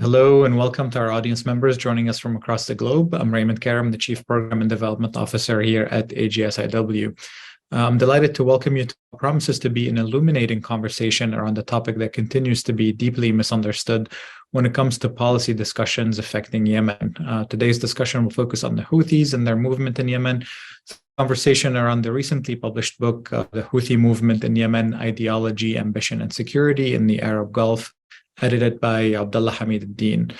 Hello and welcome to our audience members joining us from across the globe. I'm Raymond Karam, the Chief Program and Development Officer here at AGSIW. I'm delighted to welcome you to what promises to be an illuminating conversation around a topic that continues to be deeply misunderstood when it comes to policy discussions affecting Yemen. Today's discussion will focus on the Houthis and their movement in Yemen, conversation around the recently published book, The Huthi Movement in Yemen, Ideology, Ambition, and Security in the Arab Gulf, edited by Abdullah Hamid ad-Din.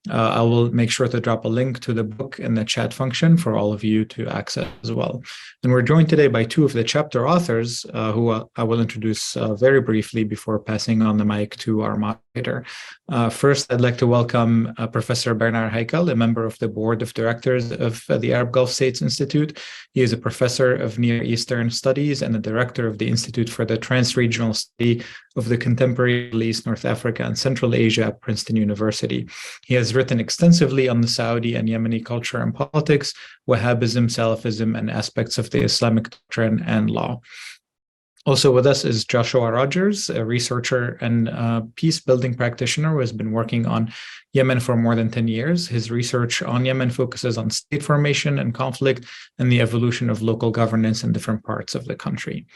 I will make sure to drop a link to the book in the chat function for all of you to access as well. And we're joined today by two of the chapter authors, who I will introduce very briefly before passing on the mic to our moderator. First, I'd like to welcome Professor Bernard Haykel, a member of the board of directors of the Arab Gulf States Institute. He is a professor of Near Eastern Studies and the director of the Institute for the Trans-Regional Study of the Contemporary Middle East, North Africa, and Central Asia at Princeton University. He has written extensively on the Saudi and Yemeni culture and politics, Wahhabism, Salafism, and aspects of the Islamic doctrine and law. Also with us is Joshua Rogers, a researcher and peace-building practitioner who has been working on Yemen for more than 10 years. His research on Yemen focuses on state formation and conflict and the evolution of local governance in different parts of the country.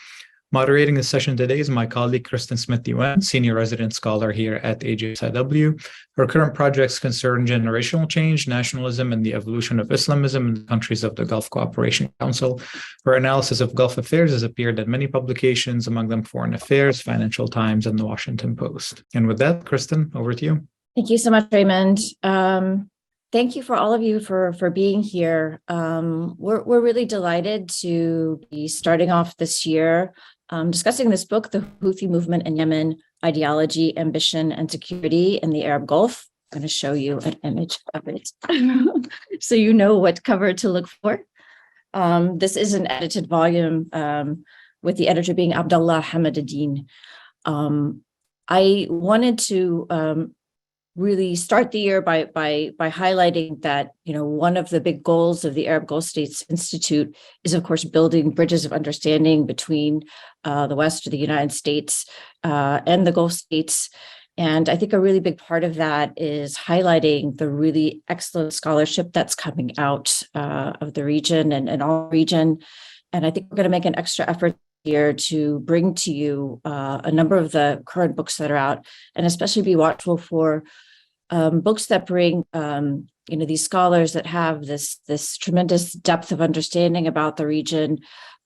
Moderating the session today is my colleague, Kristin Diwan, Senior Resident Scholar here at AGSIW. Her current projects concern generational change, nationalism, and the evolution of Islamism in the countries of the Gulf Cooperation Council. Her analysis of Gulf affairs has appeared in many publications, among them Foreign Affairs, Financial Times, and the Washington Post. And with that, Kristin, over to you. Thank you so much, Raymond. Thank you for all of you for being here. We're really delighted to be starting off this year discussing this book, The Houthi Movement in Yemen, Ideology, Ambition, and Security in the Arab Gulf. I'm going to show you an image of it so you know what cover to look for. This is an edited volume with the editor being Abdullah Hamid ad-Din. I wanted to really start the year by highlighting that, one of the big goals of the Arab Gulf States Institute is, of course, building bridges of understanding between the West, or the United States, and the Gulf states. And I think a really big part of that is highlighting the really excellent scholarship that's coming out of the region and all region. And I think we're going to make an extra effort here to bring to you a number of the current books that are out, and especially be watchful for books that bring these scholars that have this tremendous depth of understanding about the region,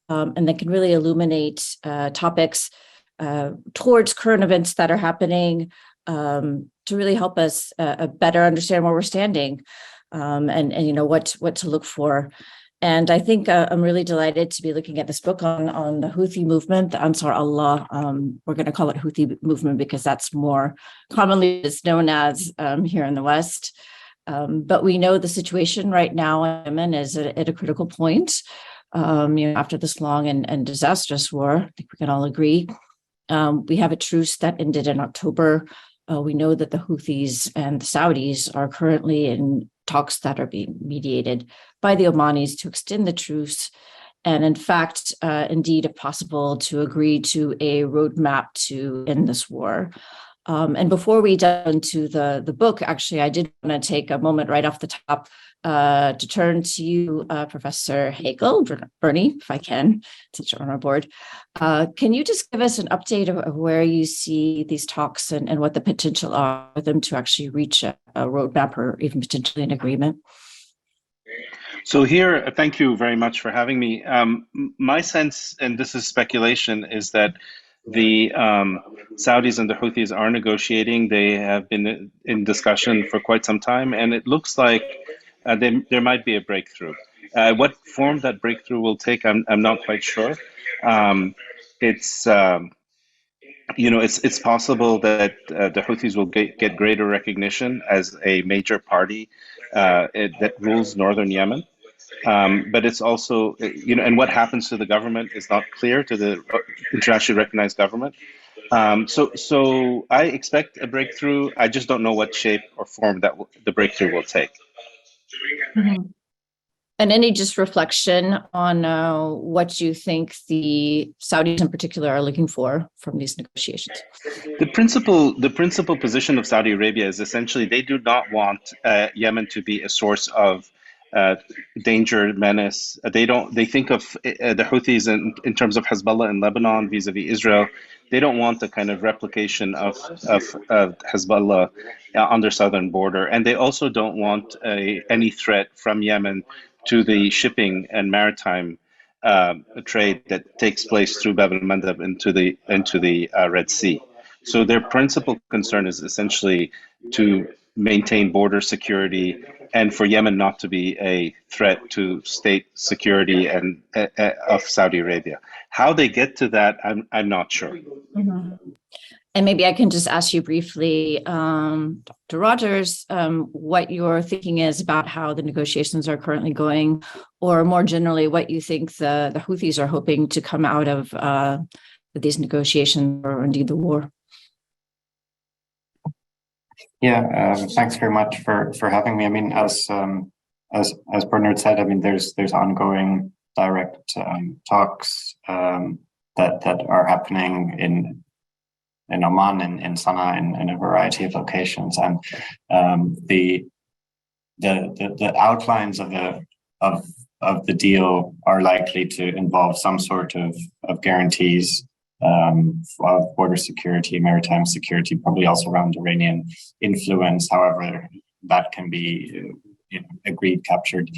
and that can really illuminate topics towards current events that are happening, to really help us better understand where we're standing, and what to look for. And I think I'm really delighted to be looking at this book on the Huthi movement, the Ansar Allah. We're going to call it Huthi movement because that's more commonly it's known as here in the West. But we know the situation right now in Yemen is at a critical point. After this long and disastrous war, I think we can all agree. We have a truce that ended in October. We know that the Houthis and the Saudis are currently in talks that are being mediated by the Omanis to extend the truce, and in fact, indeed, if possible, to agree to a roadmap to end this war. And before we dive into the book, actually, I did want to take a moment right off the top to turn to you, Professor Haykel, Bernie, if I can, since you're on our board. Can you just give us an update of where you see these talks and what the potential are for them to actually reach a roadmap or even potentially an agreement? So here, thank you very much for having me. My sense, and this is speculation, is that the Saudis and the Houthis are negotiating. They have been in discussion for quite some time, and it looks like there might be a breakthrough. What form that breakthrough will take, I'm not quite sure. It's possible that the Houthis will get greater recognition as a major party that rules northern Yemen. But it's also, and what happens to the government is not clear to the internationally recognized government. So I expect a breakthrough. I just don't know what shape or form that the breakthrough will take. Mm-hmm. And any just reflection on what you think the Saudis in particular are looking for from these negotiations? The principal position of Saudi Arabia is essentially they do not want Yemen to be a source of danger, menace. They think of the Houthis in terms of Hezbollah in Lebanon vis-a-vis Israel. They don't want the kind of replication of Hezbollah on their southern border, and they also don't want any threat from Yemen to the shipping and maritime trade that takes place through Bab el-Mandeb into the Red Sea. So their principal concern is essentially to maintain border security and for Yemen not to be a threat to state security and of Saudi Arabia. How they get to that, I'm not sure. Mm-hmm. And maybe I can just ask you briefly, Dr. Rogers, what your thinking is about how the negotiations are currently going, or more generally, what you think the Houthis are hoping to come out of these negotiations or indeed the war. Yeah, thanks very much for having me. I mean, as Bernard said, I mean, there's ongoing direct talks that are happening in Oman, in Sana'a, in a variety of locations, and the outlines of the deal are likely to involve some sort of guarantees of border security, maritime security, probably also around Iranian influence. However, that can be agreed, captured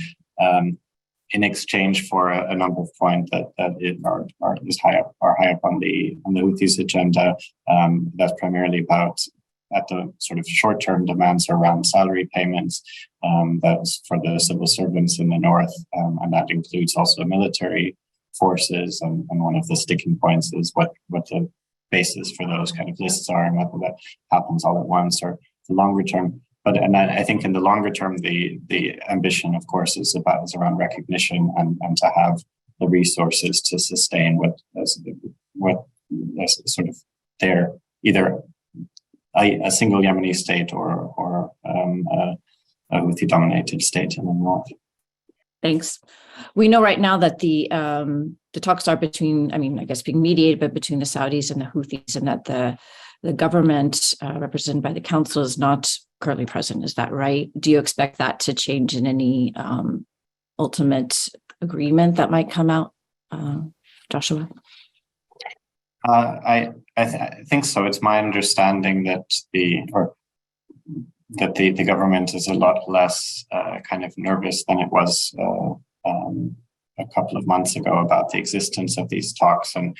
in exchange for a number of points that are high up on the Houthis agenda. That's primarily about at the sort of short-term demands around salary payments. That's for the civil servants in the north, and that includes also military forces. And one of the sticking points is what the basis for those kind of lists are, and whether that happens all at once or the longer term. And I think in the longer term, the ambition, of course, is around recognition and to have the resources to sustain what sort of their either a single Yemeni state or a Houthi-dominated state in the north. Thanks. We know right now that the talks are between, I mean, I guess being mediated, but between the Saudis and the Houthis, and that the government represented by the council is not currently present. Is that right? Do you expect that to change in any ultimate agreement that might come out, Joshua? I think so. It's my understanding that the government is a lot less kind of nervous than it was a couple of months ago about the existence of these talks, and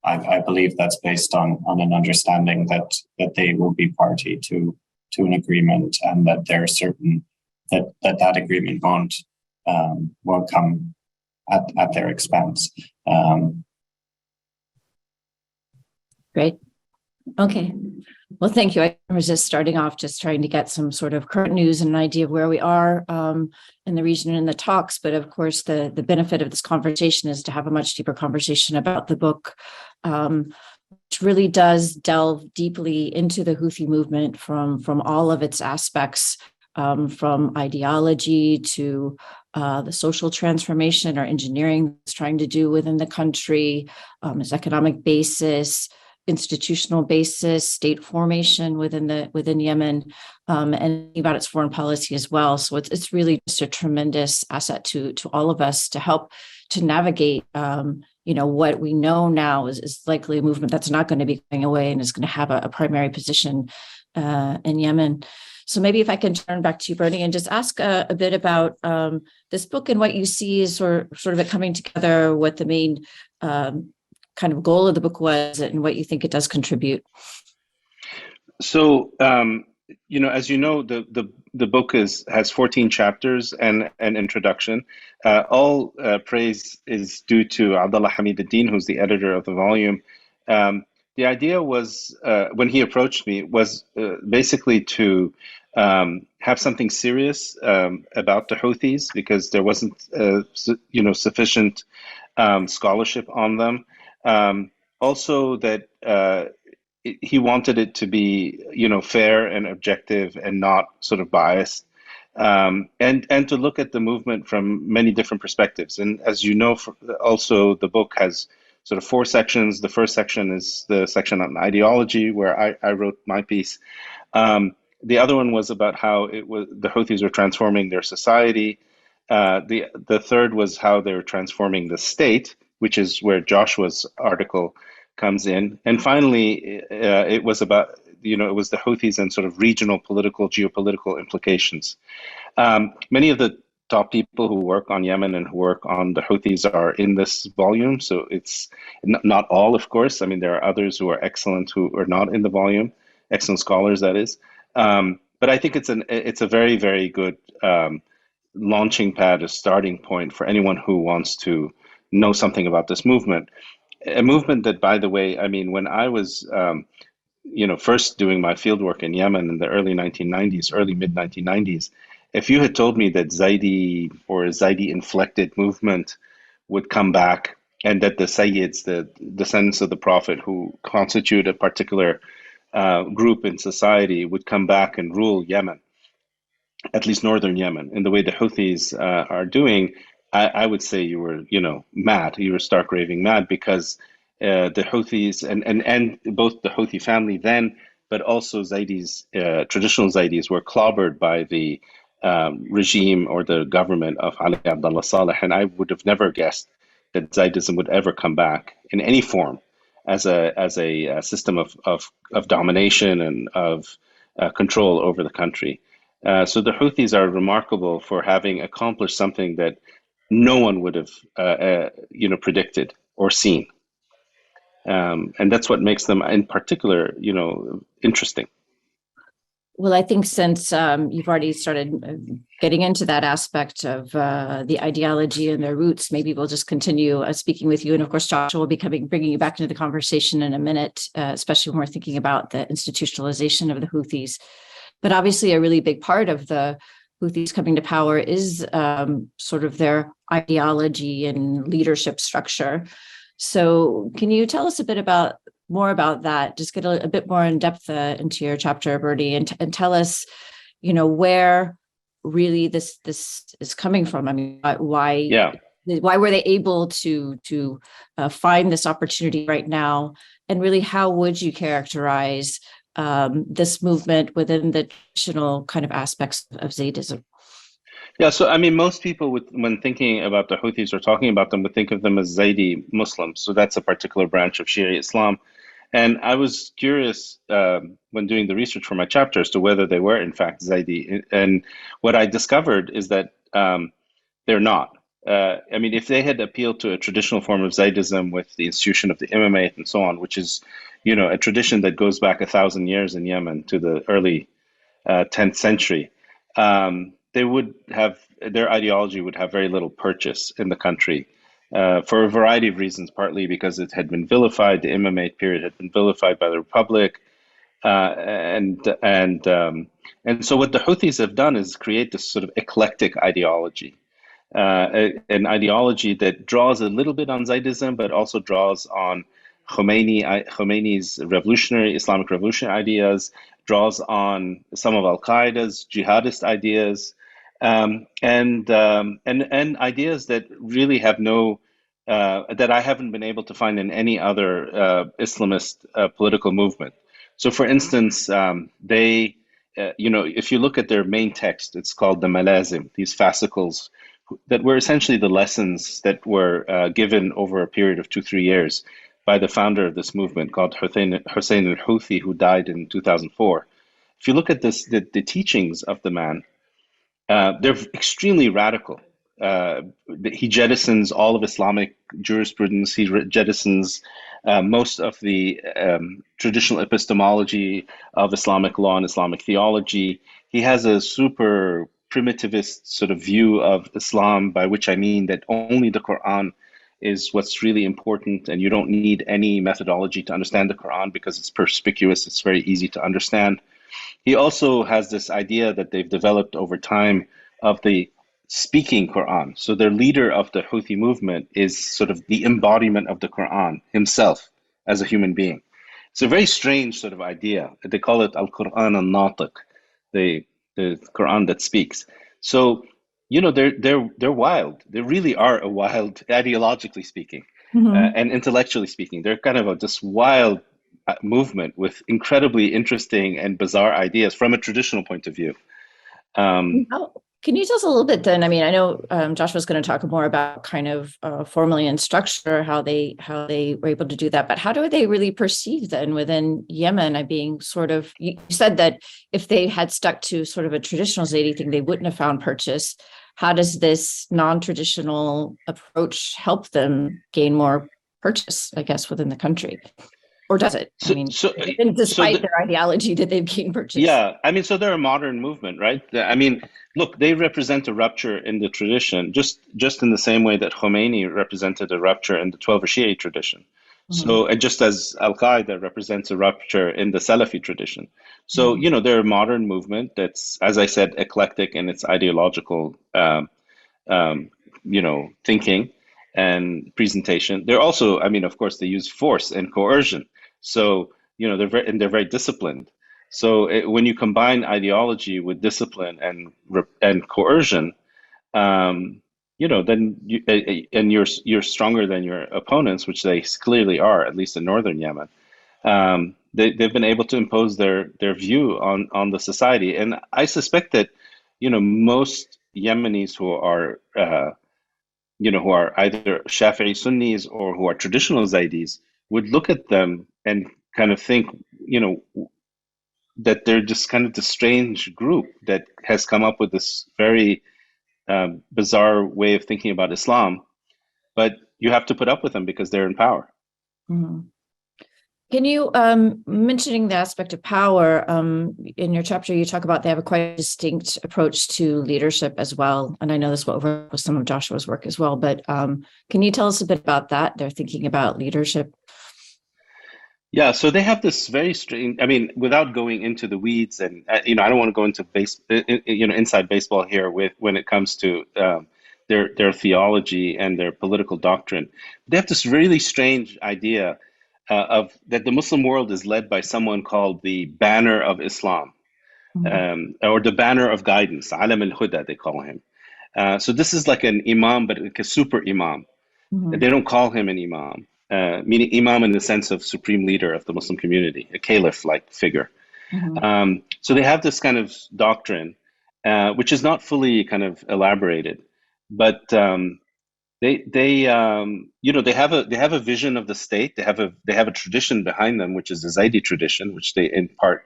I believe that's based on an understanding that they will be party to an agreement, and that they're certain that agreement won't come at their expense. Great. Okay. Well, thank you. I was just starting off just trying to get some sort of current news and an idea of where we are in the region and in the talks. But of course, the benefit of this conversation is to have a much deeper conversation about the book, which really does delve deeply into the Huthi movement from all of its aspects, from ideology to the social transformation or engineering it's trying to do within the country, its economic basis, institutional basis, state formation within Yemen, and about its foreign policy as well. So it's really just a tremendous asset to all of us to help to navigate. What we know now is likely a movement that's not going to be going away and is going to have a primary position in Yemen. So maybe if I can turn back to you, Bernie, and just ask a bit about this book and what you see as sort of it coming together, what the main kind of goal of the book was, and what you think it does contribute. So, as you know, the book has 14 chapters and an introduction. All praise is due to Abdullah Hamid ad-Din, who's the editor of the volume. The idea was, when he approached me, was basically to have something serious about the Houthis, because there wasn't, sufficient scholarship on them. Also that he wanted it to be, fair and objective and not sort of biased. and to look at the movement from many different perspectives. And as you know, also the book has sort of 4 sections. The first section is the section on ideology, where I wrote my piece. The other one was about how the Houthis were transforming their society. The third was how they were transforming the state, which is where Joshua's article comes in. And finally, it was about, it was the Houthis and sort of regional political, geopolitical implications. Many of the top people who work on Yemen and who work on the Houthis are in this volume. So it's not all, of course. I mean, there are others who are excellent who are not in the volume, excellent scholars, that is. But I think it's a very, very good launching pad, a starting point for anyone who wants to know something about this movement. A movement that, by the way, I mean, when I was first doing my fieldwork in Yemen in the early 1990s, early mid-1990s, if you had told me that Zaidi or a Zaidi-inflected movement would come back, and that the Sayyids, the descendants of the Prophet who constitute a particular group in society, would come back and rule Yemen, at least northern Yemen, in the way the Houthis are doing, I would say you were, mad. You were stark raving mad, because the Houthis and both the Houthi family then, but also Zaidis, traditional Zaidis, were clobbered by the regime or the government of Ali Abdullah Saleh, and I would have never guessed that Zaidism would ever come back in any form as a system of domination and of control over the country. So the Houthis are remarkable for having accomplished something that no one would have, predicted or seen, and that's what makes them, in particular, interesting. Well, I think since you've already started getting into that aspect of the ideology and their roots, maybe we'll just continue speaking with you. And of course, Joshua will be bringing you back into the conversation in a minute, especially when we're thinking about the institutionalization of the Houthis. But obviously, a really big part of the Houthis coming to power is sort of their ideology and leadership structure. So can you tell us a bit more about that? Just get a bit more in depth into your chapter, Bertie, and tell us, where really this is coming from. I mean, why were they able to find this opportunity right now? And really, how would you characterize this movement within the traditional kind of aspects of Zaydism? Yeah, so I mean, most people, when thinking about the Houthis or talking about them, would think of them as Zaydi Muslims. So that's a particular branch of Shia Islam. And I was curious when doing the research for my chapter as to whether they were, in fact, Zaydi. And what I discovered is that they're not. I mean, if they had appealed to a traditional form of Zaydism with the institution of the imamate and so on, which is, a tradition that goes back 1,000 years in Yemen to the early 10th century, they would have, their ideology would have very little purchase in the country for a variety of reasons, partly because it had been vilified, the imamate period had been vilified by the Republic, and so what the Houthis have done is create this sort of eclectic ideology, an ideology that draws a little bit on Zaydism, but also draws on Khomeini's Islamic revolutionary ideas, draws on some of Al-Qaeda's jihadist ideas, and ideas that really have no, that I haven't been able to find in any other Islamist political movement. So, for instance, they, if you look at their main text, it's called the Malazim, these fascicles that were essentially the lessons that were given over a period of 2-3 years by the founder of this movement called Hussein al-Houthi, who died in 2004. If you look at this, the teachings of the man, they're extremely radical. He jettisons all of Islamic jurisprudence. He jettisons most of the traditional epistemology of Islamic law and Islamic theology. He has a super primitivist sort of view of Islam, by which I mean that only the Quran is what's really important, and you don't need any methodology to understand the Quran because it's perspicuous, it's very easy to understand. He also has this idea that they've developed over time of the speaking Quran. So their leader of the Huthi movement is sort of the embodiment of the Quran himself as a human being. It's a very strange sort of idea. They call it Al-Quran al-Natiq, the Quran that speaks. So, they're wild. They really are a wild, ideologically speaking, and intellectually speaking. They're kind of this wild movement with incredibly interesting and bizarre ideas from a traditional point of view. Can you tell us a little bit then? I mean, I know Joshua's going to talk more about kind of formally and structure, how they were able to do that, but how do they really perceive then within Yemen? I being sort of, you said that if they had stuck to sort of a traditional Zaidi thing, they wouldn't have found purchase. How does this non-traditional approach help them gain more purchase, I guess, within the country? Or does it? Despite their ideology that they've gained purchase. Yeah, I mean, so they're a modern movement, right? I mean, look, they represent a rupture in the tradition, just in the same way that Khomeini represented a rupture in the 12 Shiite tradition. So, and just as Al-Qaeda represents a rupture in the Salafi tradition. So, they're a modern movement that's, as I said, eclectic in its ideological, thinking and presentation. They're also, I mean, of course, they use force and coercion. So, they're very disciplined. So when you combine ideology with discipline and coercion, then you're stronger than your opponents, which they clearly are, at least in northern Yemen. They've been able to impose their view on the society, and I suspect that most Yemenis who are either Shafi'i Sunnis or who are traditional Zaidis would look at them and kind of think, that they're just kind of the strange group that has come up with this very bizarre way of thinking about Islam, but you have to put up with them because they're in power. Can you, mentioning the aspect of power, in your chapter, you talk about they have a quite distinct approach to leadership as well. And I know this will overlap with some of Joshua's work as well, but can you tell us a bit about that? They're thinking about leadership. Yeah, so they have this very strange, I mean, without going into the weeds, and I don't want to go into inside baseball here when it comes to their theology and their political doctrine. They have this really strange idea of that the Muslim world is led by someone called the Banner of Islam, or the Banner of Guidance, Alam al-Huda, they call him. So this is like an imam, but like a super imam. They don't call him an imam. Meaning imam in the sense of supreme leader of the Muslim community, a caliph-like figure. So they have this kind of doctrine, which is not fully kind of elaborated, but they have a vision of the state. They have a tradition behind them, which is the Zaidi tradition, which they in part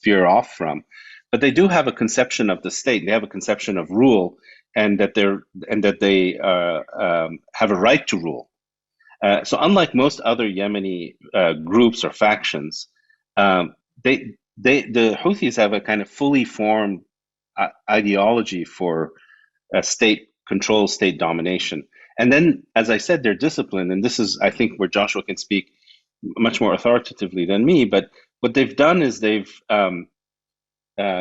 veer off from, but they do have a conception of the state. They have a conception of rule, and that they have a right to rule. So unlike most other Yemeni groups or factions, the Houthis have a kind of fully formed ideology for state control, state domination. And then, as I said, they're disciplined. And this is, I think, where Joshua can speak much more authoritatively than me. But what they've done is they've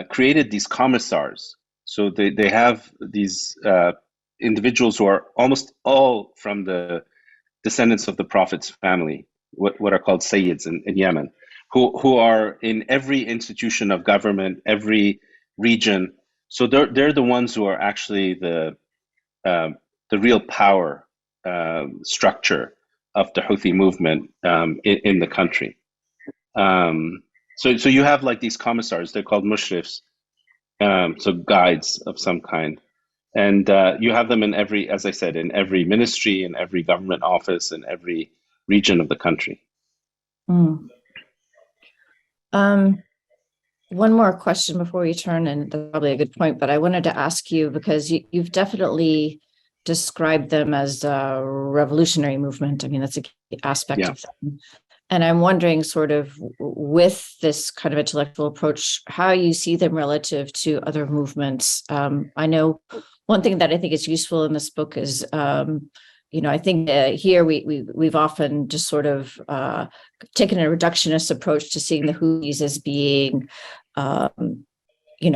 created these commissars. So they have these individuals who are almost all from the descendants of the Prophet's family, what are called Sayyids in Yemen, who are in every institution of government, every region. So they're the ones who are actually the real power structure of the Huthi movement in the country. So you have like these commissars, they're called mushrifs, so guides of some kind. And you have them in every, as I said, in every ministry, in every government office, in every region of the country. One more question before we turn, and that's probably a good point, but I wanted to ask you, because you've definitely described them as a revolutionary movement. I mean, that's a key aspect of them. And I'm wondering, sort of, with this kind of intellectual approach, how you see them relative to other movements. I know one thing that I think is useful in this book is, I think here we've often just sort of taken a reductionist approach to seeing the Houthis as being,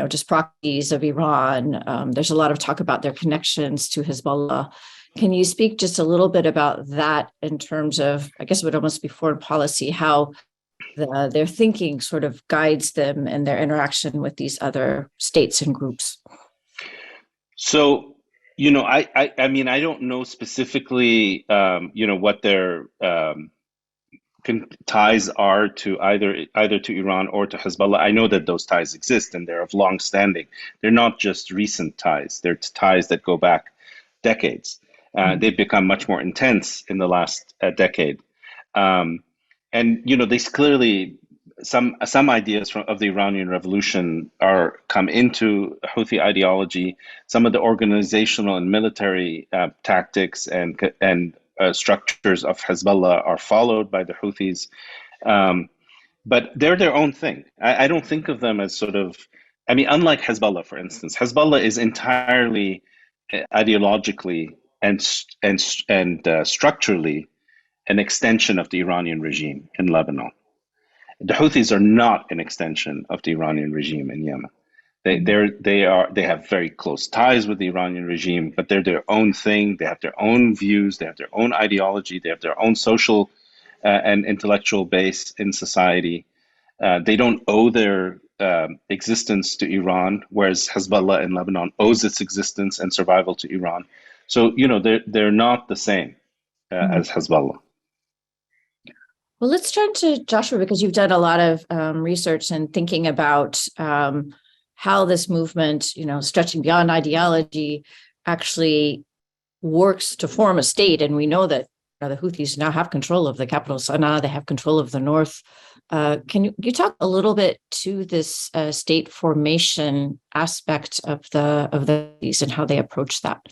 just proxies of Iran. There's a lot of talk about their connections to Hezbollah. Can you speak just a little bit about that in terms of, I guess it would almost be foreign policy, how their thinking sort of guides them in their interaction with these other states and groups? So, I mean, I don't know specifically, what their ties are to either to Iran or to Hezbollah. I know that those ties exist and they're of long standing. They're not just recent ties. They're ties that go back decades. They've become much more intense in the last decade. And they clearly some ideas of the Iranian Revolution are come into Houthi ideology. Some of the organizational and military tactics and structures of Hezbollah are followed by the Houthis, but they're their own thing. I don't think of them as sort of. I mean, unlike Hezbollah, for instance, Hezbollah is entirely ideologically and structurally an extension of the Iranian regime in Lebanon. The Houthis are not an extension of the Iranian regime in Yemen. They have very close ties with the Iranian regime, but they're their own thing. They have their own views. They have their own ideology. They have their own social and intellectual base in society. They don't owe their existence to Iran, whereas Hezbollah in Lebanon owes its existence and survival to Iran. So they're not the same as Hezbollah. Well, let's turn to Joshua, because you've done a lot of research and thinking about how this movement, stretching beyond ideology, actually works to form a state. And we know that the Houthis now have control of the capital, Sana'a. They have control of the north. Can you talk a little bit to this state formation aspect of the Houthis and how they approach that?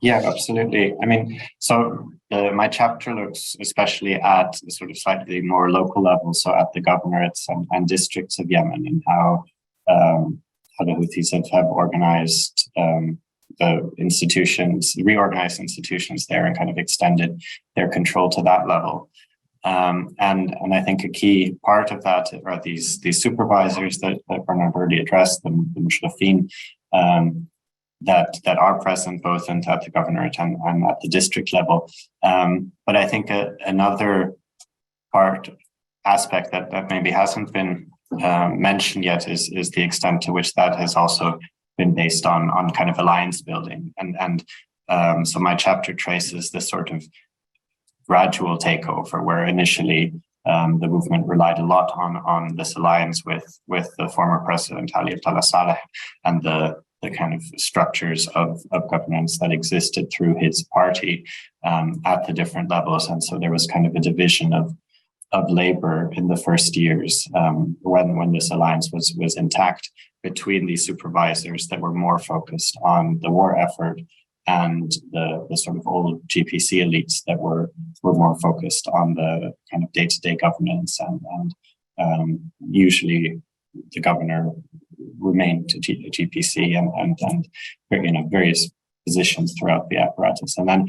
Yeah, absolutely. I mean, so my chapter looks especially at sort of slightly more local level, so at the governorates and districts of Yemen, and how the Houthis have organized the institutions, reorganized institutions there, and kind of extended their control to that level. And I think a key part of that are these supervisors that Bernard already addressed, the mushrifin, that are present both at the governorate and at the district level. But I think another aspect that maybe hasn't been mentioned yet is the extent to which that has also been based on kind of alliance building. And so my chapter traces this sort of gradual takeover, where initially the movement relied a lot on this alliance with the former president Ali Abdullah Saleh and the kind of structures of governance that existed through his party at the different levels. And so there was kind of a division of labor in the first years when this alliance was intact, between these supervisors that were more focused on the war effort and the sort of old GPC elites that were more focused on the kind of day-to-day governance, and usually the governor remained a GPC and various positions throughout the apparatus. And then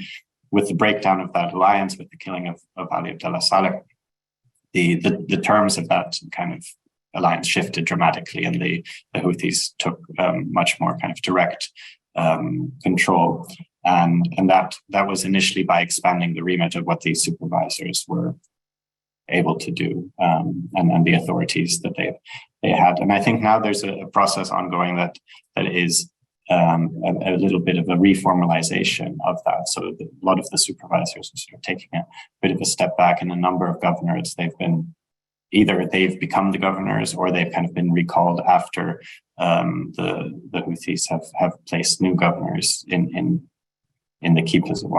with the breakdown of that alliance, with the killing of Ali Abdullah Saleh, the terms of that kind of alliance shifted dramatically, and the Houthis took much more kind of direct control. And that was initially by expanding the remit of what these supervisors were able to do, and the authorities that they had. And I think now there's a process ongoing that is a little bit of a reformalization of that. So a lot of the supervisors are sort of taking a bit of a step back. In a number of governorates, they've become the governors, or they've kind of been recalled after the Houthis have placed new governors in the key position,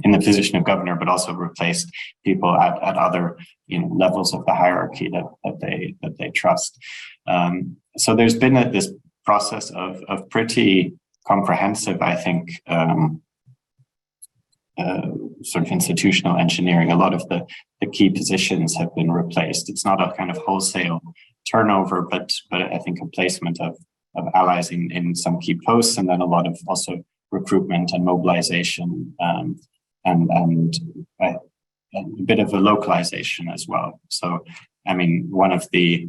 in the position of governor, but also replaced people at other levels of the hierarchy that they trust. So there's been this process of pretty comprehensive, I think, sort of institutional engineering. A lot of the key positions have been replaced. It's not a kind of wholesale turnover, but I think a placement of allies in some key posts, and then a lot of also recruitment and mobilization, and a bit of a localization as well. So, I mean, one of the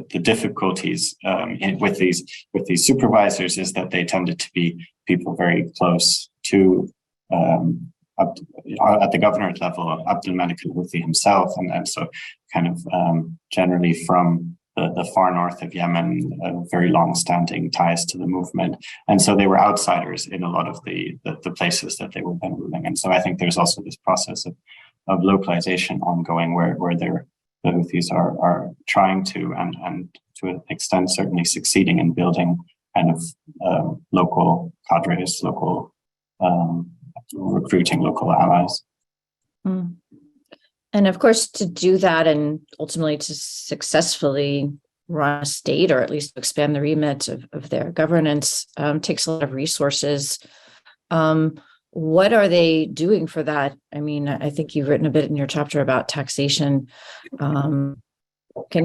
difficulties with these supervisors is that they tended to be people very close to at the governorate level, Abdul Malik al-Houthi himself, and so kind of generally from the far north of Yemen, very long-standing ties to the movement. And so they were outsiders in a lot of the places that they were then ruling. And so I think there's also this process of localization ongoing where the Houthis are trying to, and to an extent certainly succeeding in building kind of local cadres, local recruiting local allies. Mm. And of course, to do that and ultimately to successfully run a state, or at least expand the remit of their governance, takes a lot of resources. What are they doing for that? I mean, I think you've written a bit in your chapter about taxation. Can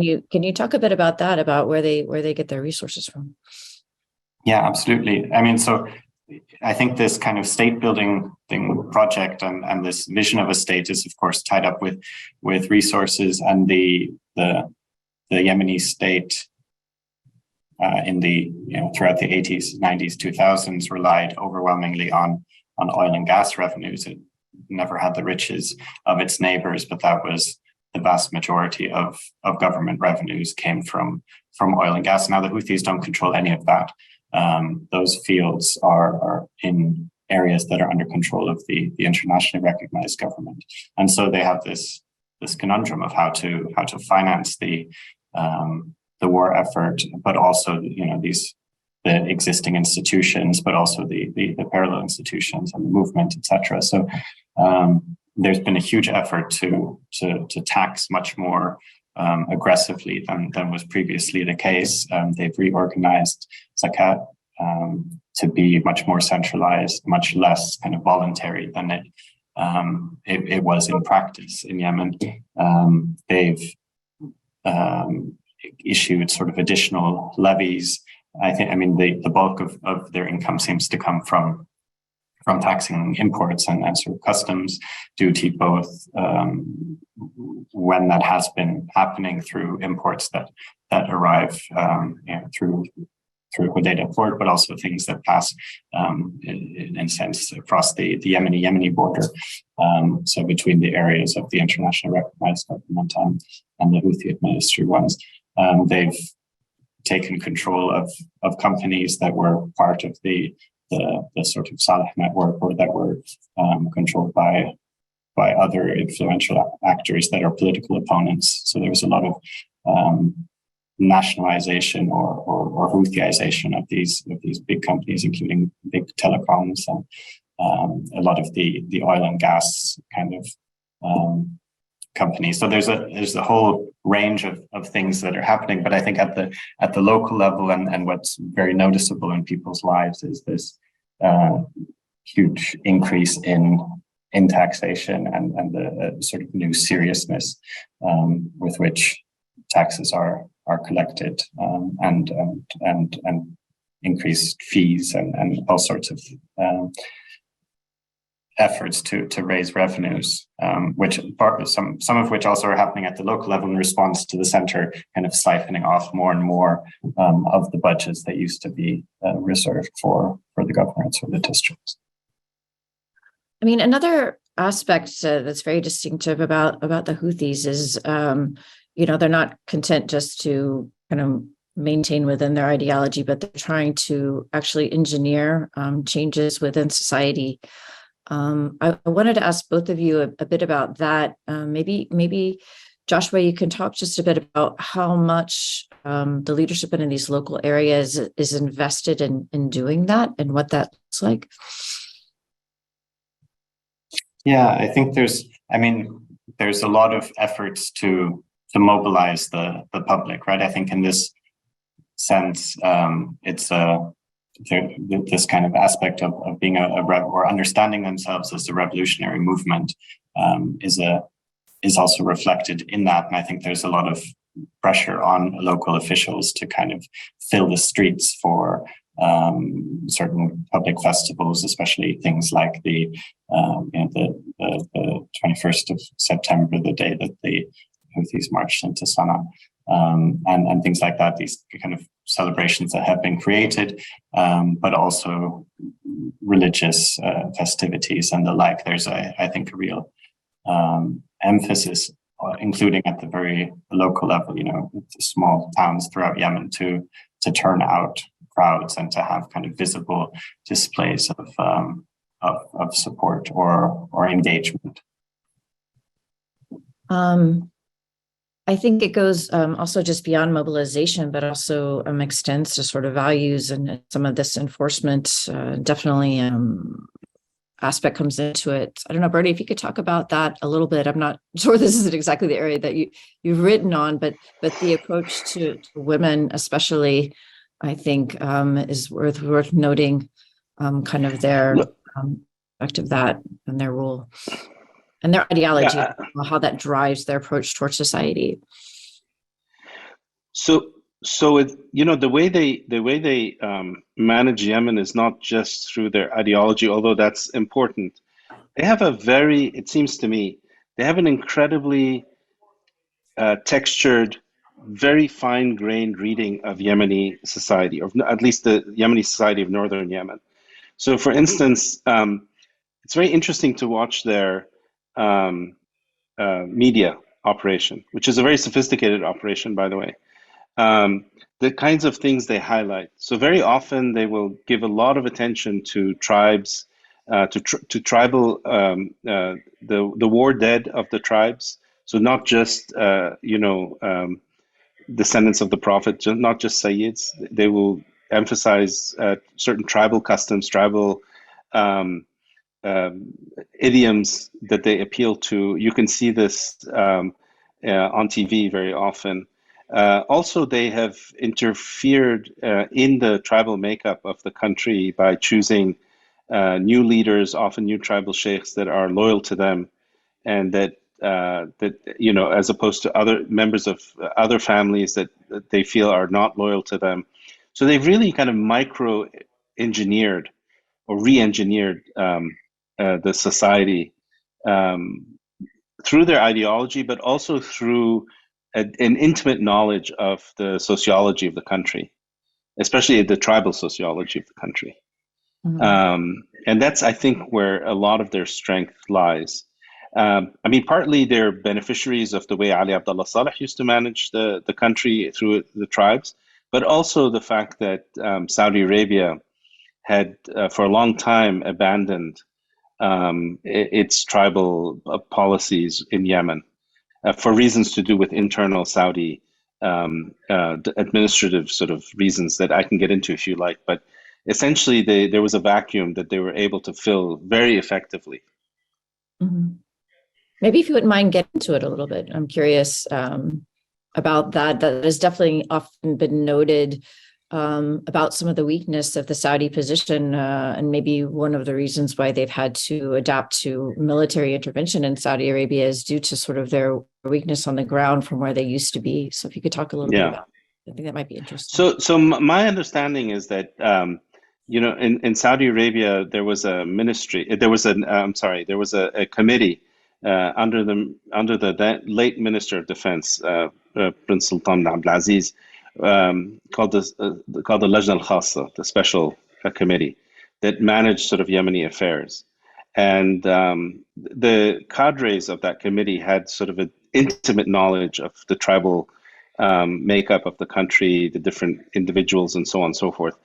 you talk a bit about that, about where they get their resources from? Yeah, absolutely. I mean, so I think this kind of state building project and this vision of a state is, of course, tied up with resources, and the Yemeni state throughout the 80s, 90s, 2000s relied overwhelmingly on oil and gas revenues. It never had the riches of its neighbors, but that was the vast majority of government revenues came from oil and gas. Now the Houthis don't control any of that. Those fields are in areas that are under control of the internationally recognized government, and so they have this conundrum of how to finance the war effort, but also the existing institutions, but also the parallel institutions and the movement, etc. So there's been a huge effort to tax much more aggressively than was previously the case. They've reorganized zakat to be much more centralized, much less kind of voluntary than it was in practice in Yemen. They've issued sort of additional levies. I mean, the bulk of their income seems to come from taxing imports and sort of customs duty, both when that has been happening through imports that arrive through Hodeidah port, but also things that pass in a sense across the Yemeni border. So between the areas of the internationally recognized government and the Houthi administered ones, they've taken control of companies that were part of the sort of Saleh network, or that were controlled by other influential actors that are political opponents. So there was a lot of nationalization or Houthiization of these big companies, including big telecoms and a lot of the oil and gas kind of companies. So there's a whole range of things that are happening. But I think at the local level and what's very noticeable in people's lives is this huge increase in taxation and the sort of new seriousness with which taxes are collected, and increased fees and all sorts of efforts to raise revenues, which some of which also are happening at the local level in response to the center kind of siphoning off more and more of the budgets that used to be reserved for the governments or the districts. I mean, another aspect that's very distinctive about the Houthis is, they're not content just to kind of maintain within their ideology, but they're trying to actually engineer changes within society. I wanted to ask both of you a bit about that. Maybe Joshua, you can talk just a bit about how much the leadership in these local areas is invested in doing that and what that looks like. Yeah, I think there's a lot of efforts to mobilize the public, right? I think in this sense, it's this kind of aspect of being or understanding themselves as a revolutionary movement is also reflected in that. And I think there's a lot of pressure on local officials to kind of fill the streets for certain public festivals, especially things like the 21st of September, the day that the Houthis marched into Sana'a, and things like that. These kind of celebrations that have been created, but also religious festivities and the like. There's, I think, a real emphasis including at the very local level, small towns throughout Yemen to turn out crowds and to have kind of visible displays of support or engagement. I think it goes also just beyond mobilization, but also extends to sort of values, and some of this enforcement definitely aspect comes into it. I don't know, Bernie, if you could talk about that a little bit. I'm not sure this isn't exactly the area that you've written on, but the approach to women, especially, I think is worth noting. Kind of their effect of that and their role and their ideology, how that drives their approach towards society. So it, the way they manage Yemen is not just through their ideology, although that's important. They have it seems to me, they have an incredibly textured, very fine-grained reading of Yemeni society, or at least the Yemeni society of northern Yemen. So, for instance, it's very interesting to watch their media operation, which is a very sophisticated operation, by the way. The kinds of things they highlight. So very often they will give a lot of attention to tribes, to tribal, the war dead of the tribes. So not just descendants of the Prophet, not just Sayyids. They will emphasize certain tribal customs, tribal idioms that they appeal to. You can see this on TV very often. Also, they have interfered in the tribal makeup of the country by choosing new leaders, often new tribal sheikhs that are loyal to them, and that as opposed to other members of other families that they feel are not loyal to them. So they've really kind of micro-engineered or re-engineered the society through their ideology, but also through an intimate knowledge of the sociology of the country, especially the tribal sociology of the country. Mm-hmm. And that's, I think, where a lot of their strength lies. Partly they're beneficiaries of the way Ali Abdullah Saleh used to manage the country through the tribes, but also the fact that Saudi Arabia had for a long time abandoned its tribal policies in Yemen for reasons to do with internal Saudi administrative sort of reasons that I can get into if you like. But essentially, there was a vacuum that they were able to fill very effectively. Mm-hmm. Maybe if you wouldn't mind getting into it a little bit. I'm curious about that. That has definitely often been noted about some of the weakness of the Saudi position, and maybe one of the reasons why they've had to adapt to military intervention in Saudi Arabia is due to sort of their weakness on the ground from where they used to be. So if you could talk a little bit about it, I think that might be interesting. So my understanding is that in Saudi Arabia there was a ministry, there was a committee under the late Minister of Defense, Prince Sultan Abdulaziz, called the Lajna al-Khassa, the special committee that managed sort of Yemeni affairs. And the cadres of that committee had sort of an intimate knowledge of the tribal makeup of the country, the different individuals, and so on and so forth.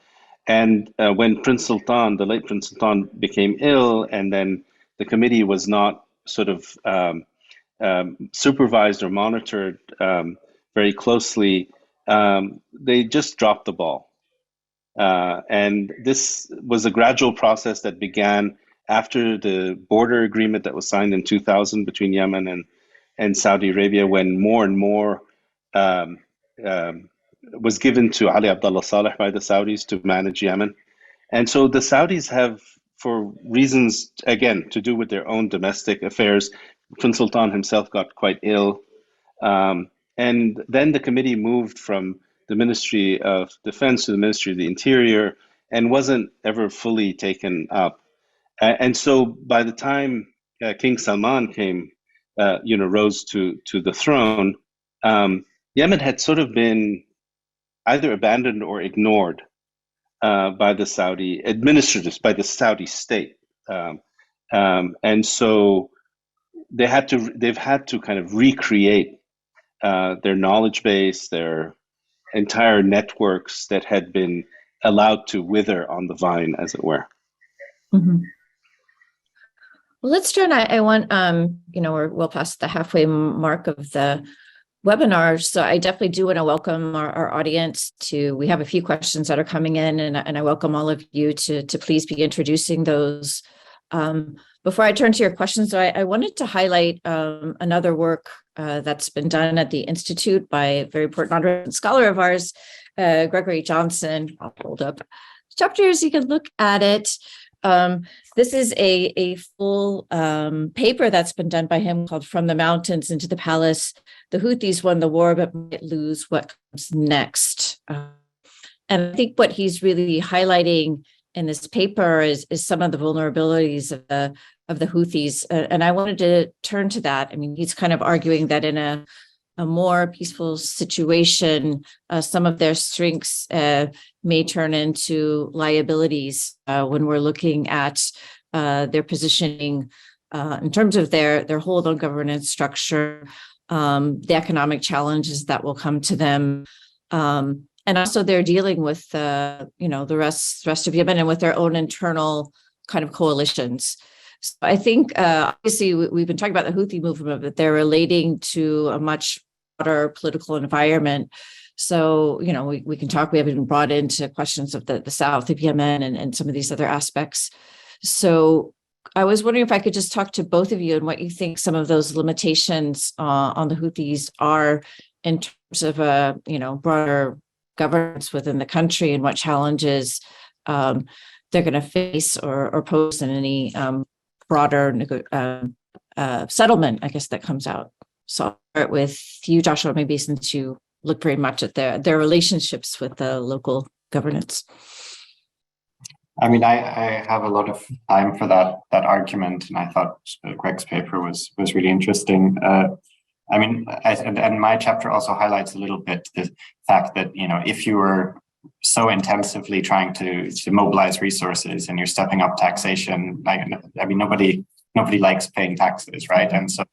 And when the late Prince Sultan became ill, and then the committee was not sort of supervised or monitored very closely, they just dropped the ball. And this was a gradual process that began after the border agreement that was signed in 2000 between Yemen and Saudi Arabia, when more and more was given to Ali Abdullah Saleh by the Saudis to manage Yemen. And so the Saudis have, for reasons, again, to do with their own domestic affairs, Prince Sultan himself got quite ill. And then the committee moved from the Ministry of Defense to the Ministry of the Interior and wasn't ever fully taken up. And so by the time King Salman rose to the throne, Yemen had sort of been either abandoned or ignored by the Saudi administrators, by the Saudi state. And so they've had to kind of recreate their knowledge base, their entire networks that had been allowed to wither on the vine, as it were. Mm-hmm. Well, let's turn. I want, we're well past the halfway mark of the webinar, so I definitely do want to welcome our audience to. We have a few questions that are coming in, and I welcome all of you to please be introducing those. Before I turn to your questions, though, I wanted to highlight another work that's been done at the Institute by a very important scholar of ours, Gregory Johnson. I'll hold up chapters, you can look at it. This is a full paper that's been done by him called From the Mountains into the Palace. The Houthis won the war but might lose. What comes next? And I think what he's really highlighting in this paper is some of the vulnerabilities of the Houthis. And I wanted to turn to that. I mean, he's kind of arguing that in a more peaceful situation, some of their strengths may turn into liabilities when we're looking at their positioning in terms of their hold on governance structure, the economic challenges that will come to them, and also they're dealing with the rest of Yemen and with their own internal kind of coalitions. So I think obviously we've been talking about the Huthi movement, but they're relating to a much broader political environment. So, we can talk, we haven't been brought into questions of the south of Yemen and some of these other aspects. So I was wondering if I could just talk to both of you and what you think some of those limitations on the Houthis are in terms of broader governance within the country and what challenges they're going to face or pose in any broader settlement, I guess, that comes out. So I'll start with you, Joshua, maybe since you look very much at their relationships with the local governance. I mean, I have a lot of time for that argument, and I thought Greg's paper was really interesting. I mean, and my chapter also highlights a little bit the fact that, if you were so intensively trying to mobilize resources and you're stepping up taxation, nobody likes paying taxes, right? And so,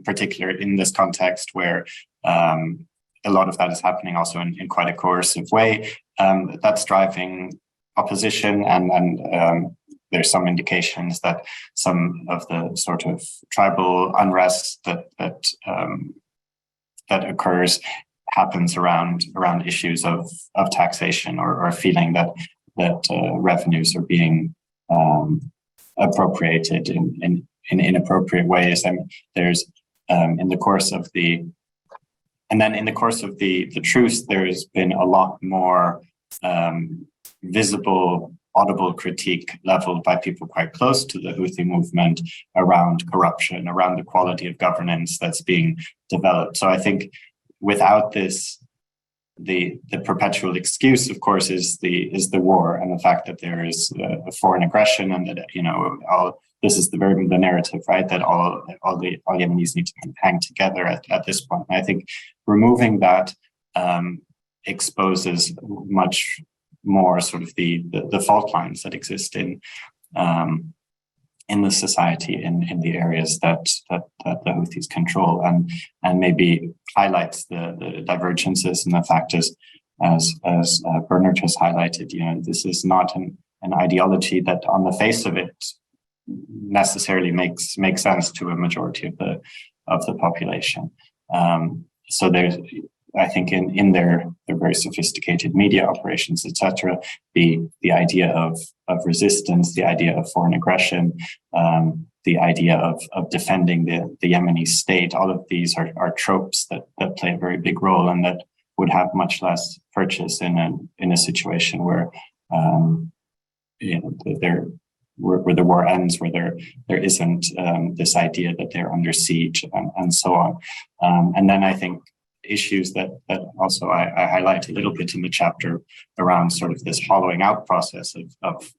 particularly in this context where a lot of that is happening also in quite a coercive way, that's driving opposition, and there's some indications that some of the sort of tribal unrest that occurs happens around issues of taxation or feeling that revenues are being appropriated in inappropriate ways. And there's in the course of the truce, there's been a lot more visible, audible critique leveled by people quite close to the Huthi movement around corruption, around the quality of governance that's being developed. So I think without this, the perpetual excuse, of course, is the war and the fact that there is a foreign aggression, and that this is the narrative, right? That all Yemenis need to hang together at this point. And I think removing that exposes much more sort of the fault lines that exist in the society in the areas that the Houthis control, and maybe highlights the divergences and the fact as Bernard has highlighted, this is not an ideology that on the face of it necessarily makes sense to a majority of the population. So there's, I think, in their very sophisticated media operations, etc., the idea of resistance, the idea of foreign aggression, the idea of defending the Yemeni state, all of these are tropes that play a very big role and that would have much less purchase in a situation where where the war ends, where there isn't this idea that they're under siege and so on. And then I think issues that also I highlight a little bit in the chapter around sort of this hollowing out process of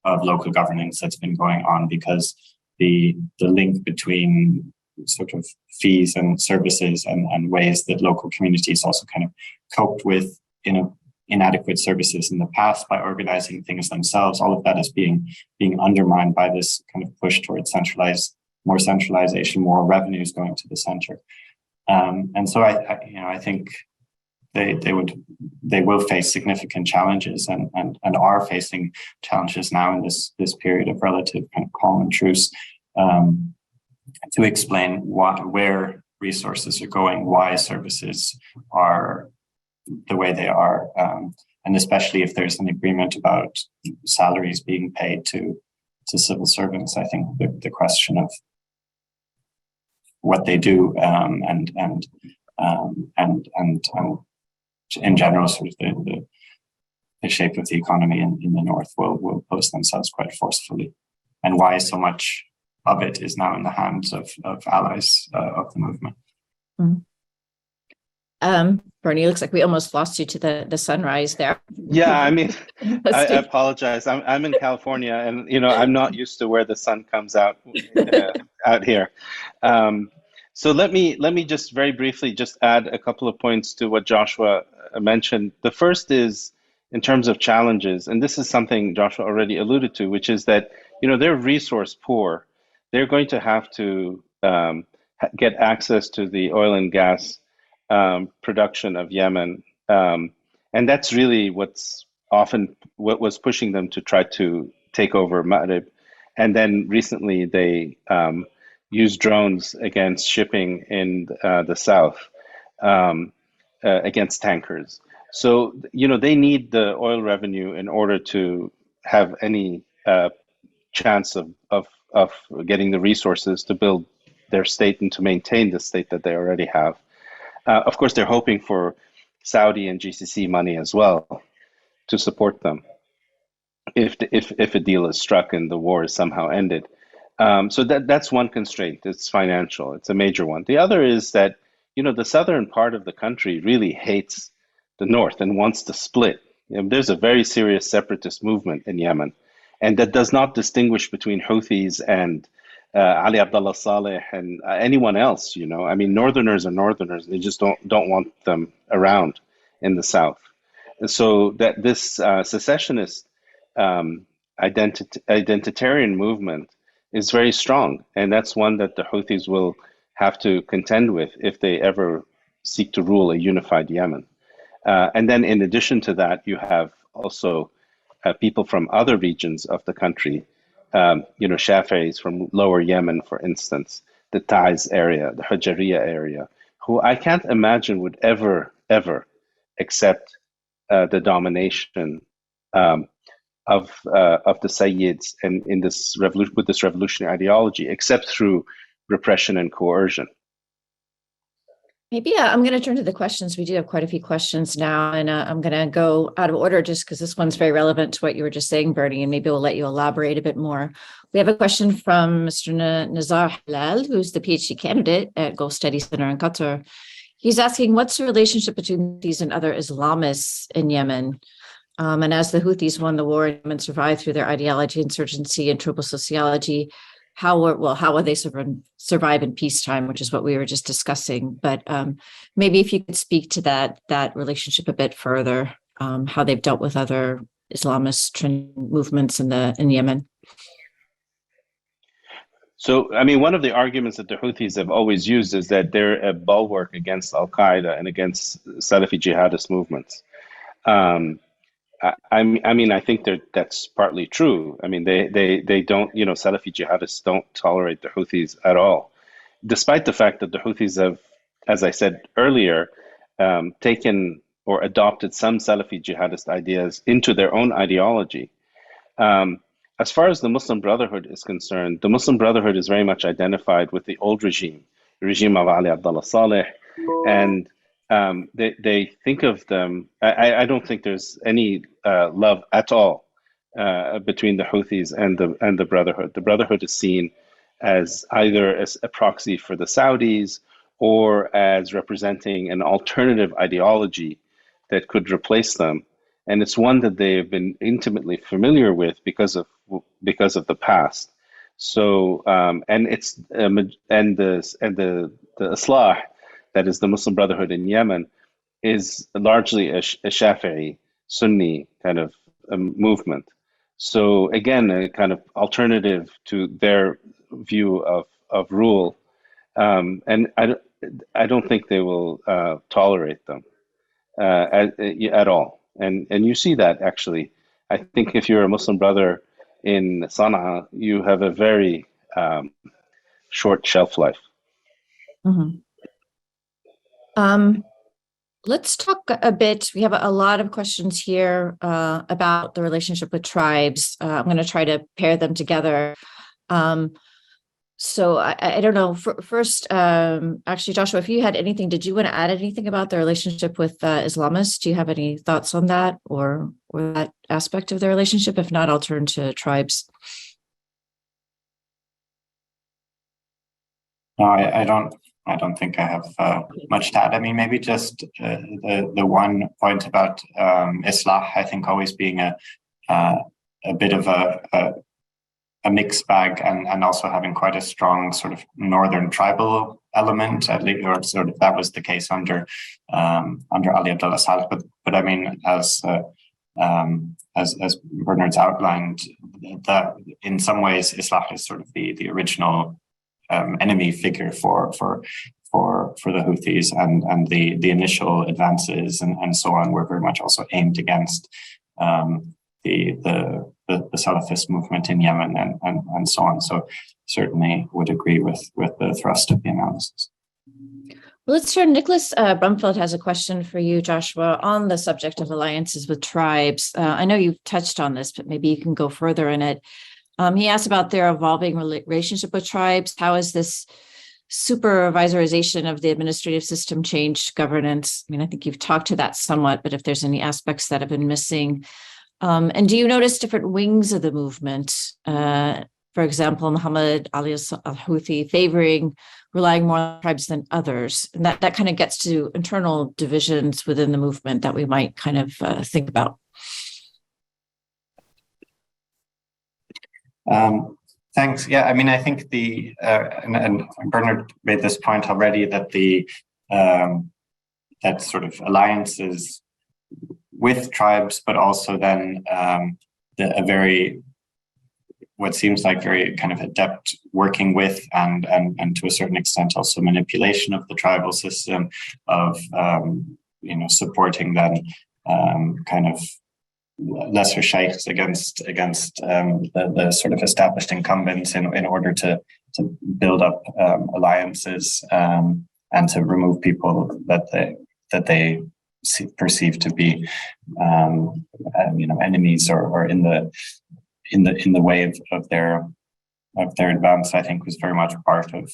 local governance that's been going on, because the link between sort of fees and services and ways that local communities also kind of coped with inadequate services in the past by organizing things themselves, all of that is being undermined by this kind of push towards centralized more centralization, more revenues going to the center. And so I think they will face significant challenges and are facing challenges now in this period of relative kind of calm and truce, to explain where resources are going, why services are the way they are, and especially if there's an agreement about salaries being paid to civil servants. I think the question of what they do and in general, sort of the shape of the economy in the north will pose themselves quite forcefully, and why so much of it is now in the hands of allies of the movement. Mm-hmm. Bernie, looks like we almost lost you to the sunrise there. Yeah, I mean, I apologize. I'm in California, and I'm not used to where the sun comes out out here. So let me just very briefly just add a couple of points to what Joshua mentioned. The first is in terms of challenges, and this is something Joshua already alluded to, which is that they're resource poor. They're going to have to get access to the oil and gas production of Yemen, and that's really what was pushing them to try to take over Ma'rib. And then recently they used drones against shipping in the south, against tankers. So they need the oil revenue in order to have any chance of getting the resources to build their state and to maintain the state that they already have. Of course, they're hoping for Saudi and GCC money as well to support them if a deal is struck and the war is somehow ended. So that's one constraint. It's financial. It's a major one. The other is that the southern part of the country really hates the north and wants to split. There's a very serious separatist movement in Yemen, and that does not distinguish between Houthis and Ali Abdullah Saleh and anyone else. I mean, Northerners are Northerners. They just don't want them around in the south. And so that this secessionist identitarian movement is very strong, and that's one that the Houthis will have to contend with if they ever seek to rule a unified Yemen. And then in addition to that, you have also people from other regions of the country, Shafi'is from lower Yemen, for instance, the Taiz area, the Hajariya area, who I can't imagine would ever accept the domination of the Sayyids and in this with this revolutionary ideology, except through repression and coercion. Maybe I'm going to turn to the questions. We do have quite a few questions now, and I'm going to go out of order just because this one's very relevant to what you were just saying, Bernie, and maybe we'll let you elaborate a bit more. We have a question from Mr. Nizar Halal, who's the PhD candidate at Gulf Study Center in Qatar. He's asking, what's the relationship between these and other Islamists in Yemen? And as the Houthis won the war and survived through their ideology, insurgency, and tribal sociology, how will they survive in peacetime, which is what we were just discussing. But maybe if you could speak to that relationship a bit further, how they've dealt with other Islamist movements in Yemen. So, I mean, one of the arguments that the Houthis have always used is that they're a bulwark against Al-Qaeda and against Salafi jihadist movements. I mean, I think that's partly true. I mean, they don't, Salafi jihadists don't tolerate the Houthis at all, despite the fact that the Houthis have, as I said earlier, taken or adopted some Salafi jihadist ideas into their own ideology. As far as the Muslim Brotherhood is concerned, the Muslim Brotherhood is very much identified with the old regime, the regime of Ali Abdullah Saleh, and they think of them. I don't think there's any love at all between the Houthis and the Brotherhood. The Brotherhood is seen as either as a proxy for the Saudis or as representing an alternative ideology that could replace them, and it's one that they have been intimately familiar with because of the past. So and it's and the Islah, that is the Muslim Brotherhood in Yemen, is largely a Shafi'i Sunni kind of movement. So again, a kind of alternative to their view of rule, and I don't think they will tolerate them at all. And you see that actually. I think if you're a Muslim brother in Sana'a, you have a very short shelf life. Mm-hmm. Let's talk a bit. We have a lot of questions here about the relationship with tribes. I'm going to try to pair them together. So I don't know. First, actually, Joshua, if you had anything, did you want to add anything about the relationship with Islamists? Do you have any thoughts on that or that aspect of the relationship? If not, I'll turn to tribes. No, I don't think I have much to add. I mean, maybe just the one point about Islah, I think always being a bit of a mixed bag and also having quite a strong sort of northern tribal element, at least, or sort of that was the case under Ali Abdullah Saleh. But I mean, as Bernard's outlined, that in some ways Islah is sort of the original enemy figure for the Houthis, and the initial advances and so on were very much also aimed against the Salafist movement in Yemen and so on. So certainly would agree with the thrust of the analysis. Well, let's turn. Nicholas Brumfield has a question for you, Joshua, on the subject of alliances with tribes. I know you've touched on this, but maybe you can go further in it. He asked about their evolving relationship with tribes. How has this supervisorization of the administrative system changed governance? I mean, I think you've talked to that somewhat, but if there's any aspects that have been missing. And do you notice different wings of the movement? For example, Muhammad Ali al-Houthi relying more on tribes than others. And that kind of gets to internal divisions within the movement that we might kind of think about. Thanks. Yeah, I mean, I think and Bernard made this point already, that that sort of alliances with tribes, but also then what seems like very kind of adept working with and to a certain extent also manipulation of the tribal system of supporting then kind of lesser sheikhs against the sort of established incumbents in order to build up alliances and to remove people that they perceived to be enemies or in the way of their advance. I think was very much part of